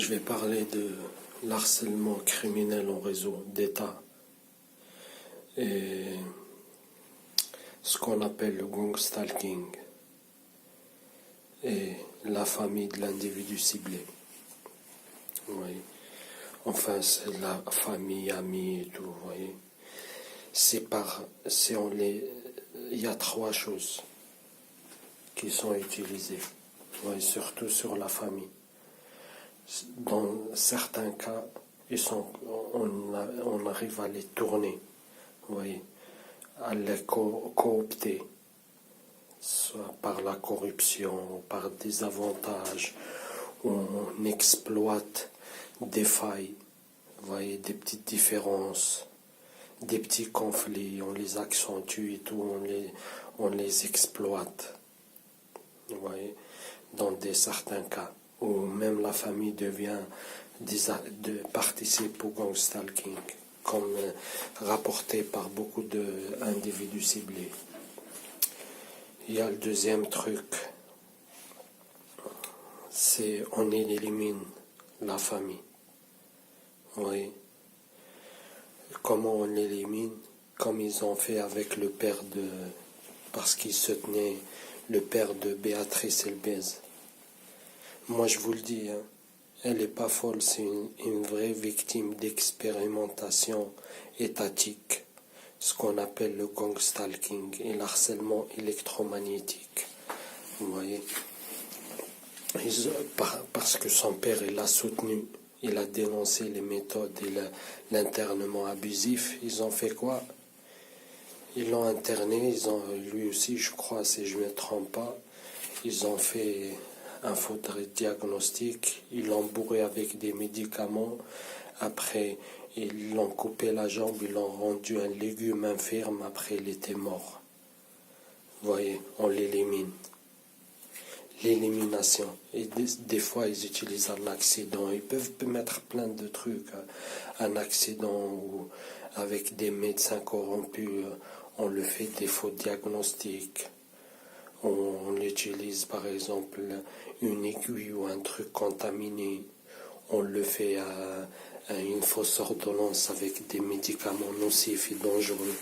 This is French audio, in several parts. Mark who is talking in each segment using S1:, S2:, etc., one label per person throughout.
S1: Je vais parler de l'harcèlement criminel en réseau d'État et ce qu'on appelle le gang stalking et la famille de l'individu ciblé. Oui. Enfin, c'est la famille, amis et tout, vous voyez. Il y a trois choses qui sont utilisées, oui, surtout sur la famille. Dans certains cas, on arrive à les tourner, vous voyez, à les coopter, soit par la corruption, par des avantages, on exploite des failles, vous voyez, des petites différences, des petits conflits, on les accentue et tout, on les exploite, vous voyez, dans certains cas, où même la famille participe au gang stalking, comme rapporté par beaucoup d'individus ciblés. Il y a le deuxième truc, c'est on élimine la famille. Oui. Comment on l'élimine? Comme ils ont fait avec le père parce qu'il se tenait le père de Béatrice Elbez. Moi je vous le dis, hein, elle n'est pas folle, c'est une vraie victime d'expérimentation étatique, ce qu'on appelle le gang stalking et l'harcèlement électromagnétique. Vous voyez, parce que son père il l'a soutenu, il a dénoncé les méthodes et l'internement abusif. Ils ont fait quoi? Ils l'ont interné, lui aussi je crois, si je ne me trompe pas, ils ont fait un faux diagnostic, ils l'ont bourré avec des médicaments, après ils l'ont coupé la jambe, ils l'ont rendu un légume infirme, après il était mort. Vous voyez, on l'élimine. L'élimination. Et des fois, ils utilisent un accident. Ils peuvent mettre plein de trucs. Un accident ou avec des médecins corrompus, on le fait des faux diagnostics. On utilise par exemple une aiguille ou un truc contaminé. On le fait à une fausse ordonnance avec des médicaments nocifs et dangereux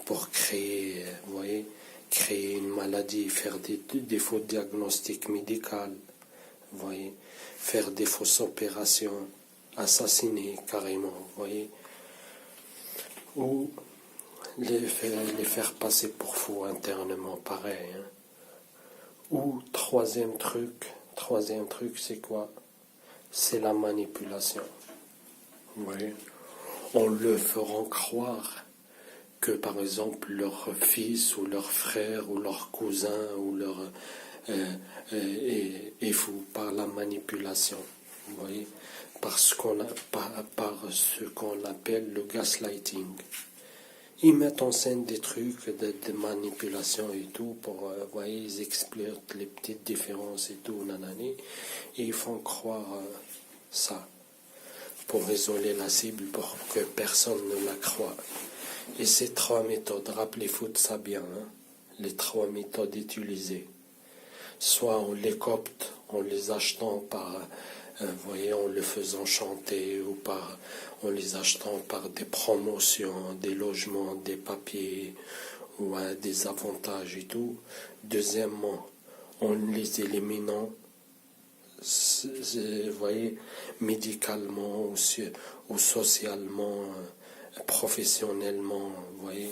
S1: pour créer, vous voyez, créer une maladie, faire des faux diagnostics médicaux, vous voyez, faire des fausses opérations, assassiner carrément, vous voyez, ou les faire passer pour fous internement, pareil. Hein. Ou troisième truc, c'est quoi? C'est la manipulation. Vous voyez, on le fera croire que par exemple leur fils ou leur frère ou leur cousin ou leur est fou par la manipulation, vous voyez, par ce qu'on appelle le gaslighting. Ils mettent en scène des trucs de manipulation et tout pour, vous voyez, ils exploitent les petites différences et tout, nanani, et ils font croire ça pour isoler la cible, pour que personne ne la croie. Et ces trois méthodes, rappelez-vous de ça bien, hein, les trois méthodes utilisées. Soit on les copte en les achetant vous voyez, en les faisant chanter, ou en les achetant par des promotions, des logements, des papiers, ou des avantages et tout. Deuxièmement, en les éliminant, vous voyez, médicalement ou socialement, professionnellement, vous voyez,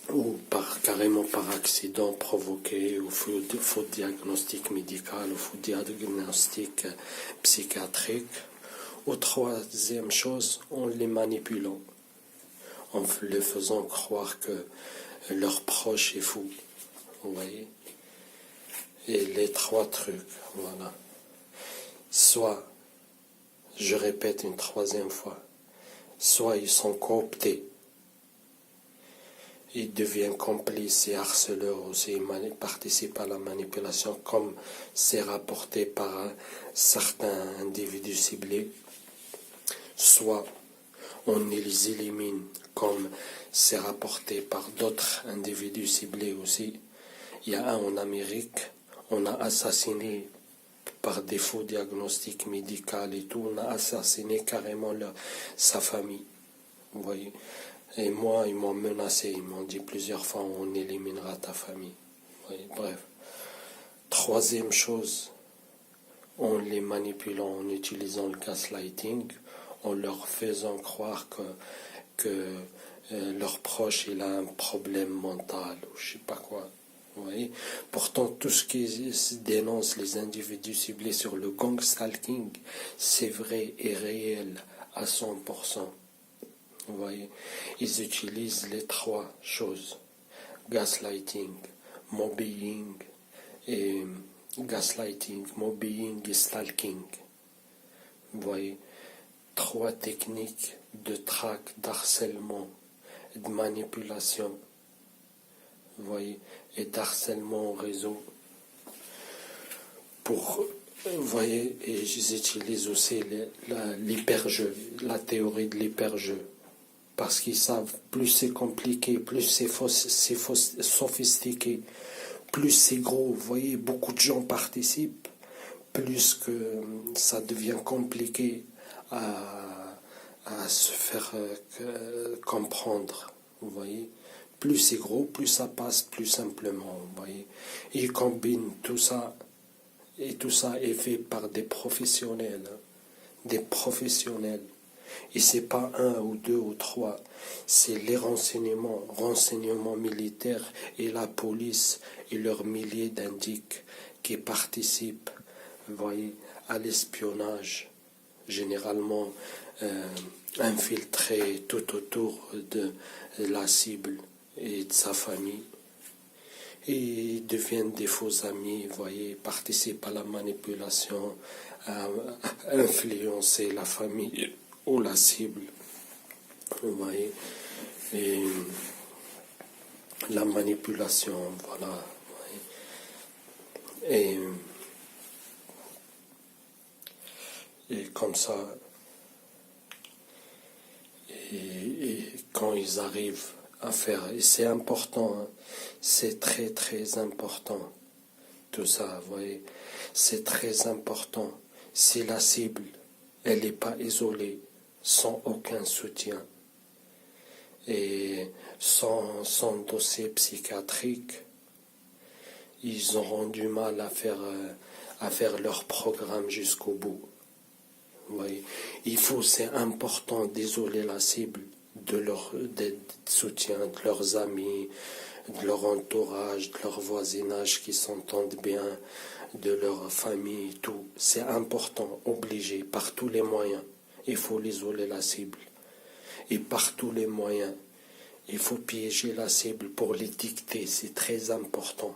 S1: ou carrément par accident provoqué, ou faux diagnostic médical, ou faux diagnostic psychiatrique. Ou troisième chose, en les manipulant, en les faisant croire que leur proche est fou, vous voyez. Et les trois trucs, voilà. Soit, je répète une troisième fois, soit ils sont cooptés, ils deviennent complices et harceleurs aussi, ils participent à la manipulation comme c'est rapporté par certains individus ciblés, soit on les élimine comme c'est rapporté par d'autres individus ciblés aussi. Il y a un en Amérique, on a assassiné par des faux diagnostics médicaux et tout, on a assassiné carrément sa famille. Vous voyez. Et moi, ils m'ont menacé, ils m'ont dit plusieurs fois, on éliminera ta famille. Vous voyez, bref. Troisième chose, en les manipulant, en utilisant le gaslighting, en leur faisant croire que leur proche il a un problème mental ou je sais pas quoi. Vous voyez. Pourtant, tout ce qui dénonce les individus ciblés sur le gangstalking, c'est vrai et réel à 100%. Vous voyez. Ils utilisent les trois choses. Gaslighting, mobbing et mobbing et stalking. Vous voyez. Trois techniques de traque, d'harcèlement, de manipulation, vous voyez, et d'harcèlement au réseau. Vous voyez, et j'utilise aussi l'hyperjeu, la théorie de l'hyperjeu, parce qu'ils savent, plus c'est compliqué, plus c'est sophistiqué, plus c'est gros, vous voyez, beaucoup de gens participent, plus que ça devient compliqué à se faire comprendre, vous voyez. Plus c'est gros, plus ça passe plus simplement, vous voyez. Ils combinent tout ça, et tout ça est fait par des professionnels, hein, des professionnels. Et c'est pas un ou deux ou trois, c'est les renseignements militaires et la police et leurs milliers d'indiques qui participent, vous voyez, à l'espionnage, généralement infiltré tout autour de la cible et de sa famille. Et ils deviennent des faux amis, vous voyez, participent à la manipulation, à influencer la famille ou la cible, vous voyez. Et la manipulation, voilà, vous voyez. Et comme ça, et quand ils arrivent à faire, et c'est important, hein, c'est très très important, tout ça, vous voyez, c'est très important. Si la cible, elle n'est pas isolée, sans aucun soutien, et sans dossier psychiatrique, ils auront du mal à faire leur programme jusqu'au bout. Vous voyez, c'est important d'isoler la cible de leur soutien, de leurs amis, de leur entourage, de leur voisinage qui s'entendent bien, de leur famille, tout. C'est important, obligé, par tous les moyens. Il faut l'isoler la cible. Et par tous les moyens, il faut piéger la cible pour l'étiqueter, c'est très important.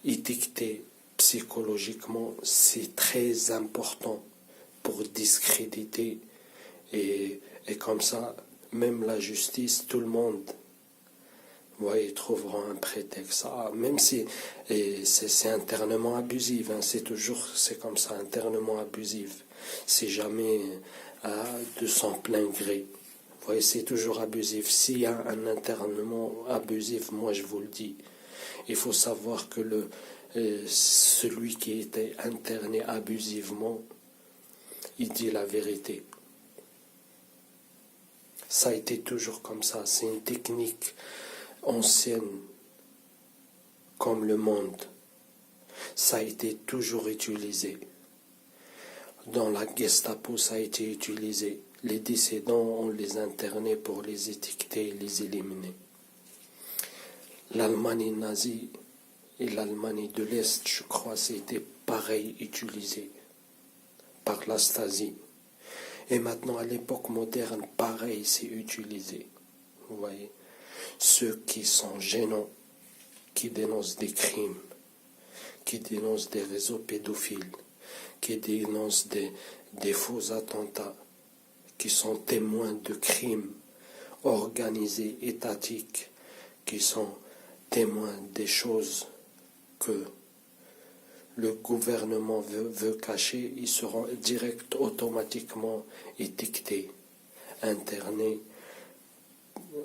S1: Étiqueter psychologiquement, c'est très important pour discréditer et comme ça, même la justice, tout le monde, vous voyez, trouveront un prétexte. Même si c'est internement abusif, hein, c'est comme ça, internement abusif. C'est jamais de son plein gré. Vous voyez, c'est toujours abusif. S'il y a un internement abusif, moi je vous le dis, il faut savoir que celui qui était interné abusivement, il dit la vérité. Ça a été toujours comme ça. C'est une technique ancienne comme le monde. Ça a été toujours utilisé. Dans la Gestapo, ça a été utilisé. Les dissidents, on les internait pour les étiqueter et les éliminer. L'Allemagne nazie et l'Allemagne de l'Est, je crois, c'était pareil utilisé par la Stasi. Et maintenant, à l'époque moderne, pareil, c'est utilisé. Vous voyez, ceux qui sont gênants, qui dénoncent des crimes, qui dénoncent des réseaux pédophiles, qui dénoncent des faux attentats, qui sont témoins de crimes organisés, étatiques, qui sont témoins des choses que le gouvernement veut cacher, ils seront automatiquement étiquetés, internés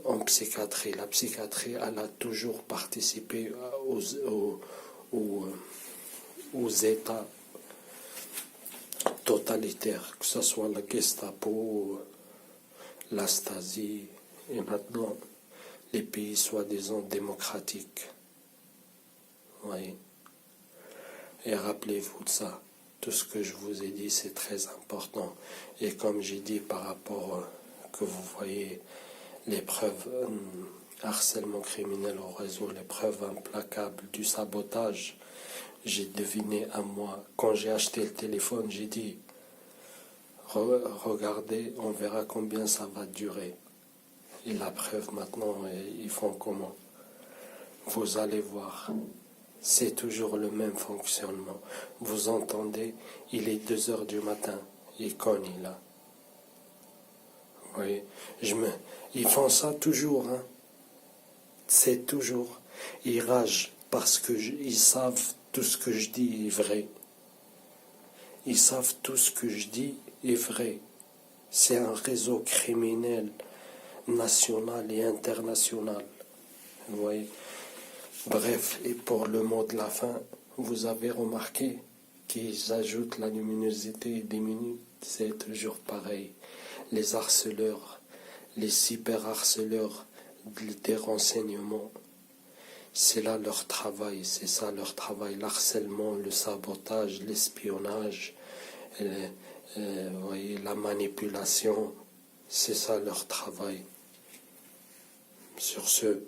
S1: en psychiatrie. La psychiatrie, elle a toujours participé aux États totalitaires, que ce soit la Gestapo, la Stasi, et maintenant les pays soi-disant démocratiques. Oui. Et rappelez-vous de ça. Tout ce que je vous ai dit, c'est très important. Et comme j'ai dit par rapport que vous voyez les preuves, harcèlement criminel au réseau, les preuves implacables du sabotage, j'ai deviné à moi, quand j'ai acheté le téléphone, j'ai dit, regardez, on verra combien ça va durer. Et la preuve maintenant, ils font comment? Vous allez voir. C'est toujours le même fonctionnement. Vous entendez, il est 2 heures du matin, il cogne là. Vous voyez, ils font ça toujours, hein. C'est toujours. Ils ragent parce que ils savent tout ce que je dis est vrai. Ils savent tout ce que je dis est vrai. C'est un réseau criminel national et international. Vous voyez. Bref, et pour le mot de la fin, vous avez remarqué qu'ils ajoutent la luminosité et diminuent. C'est toujours pareil. Les harceleurs, les cyberharceleurs des renseignements, c'est là leur travail, c'est ça leur travail. L'harcèlement, le sabotage, l'espionnage, vous voyez, la manipulation, c'est ça leur travail. Sur ce,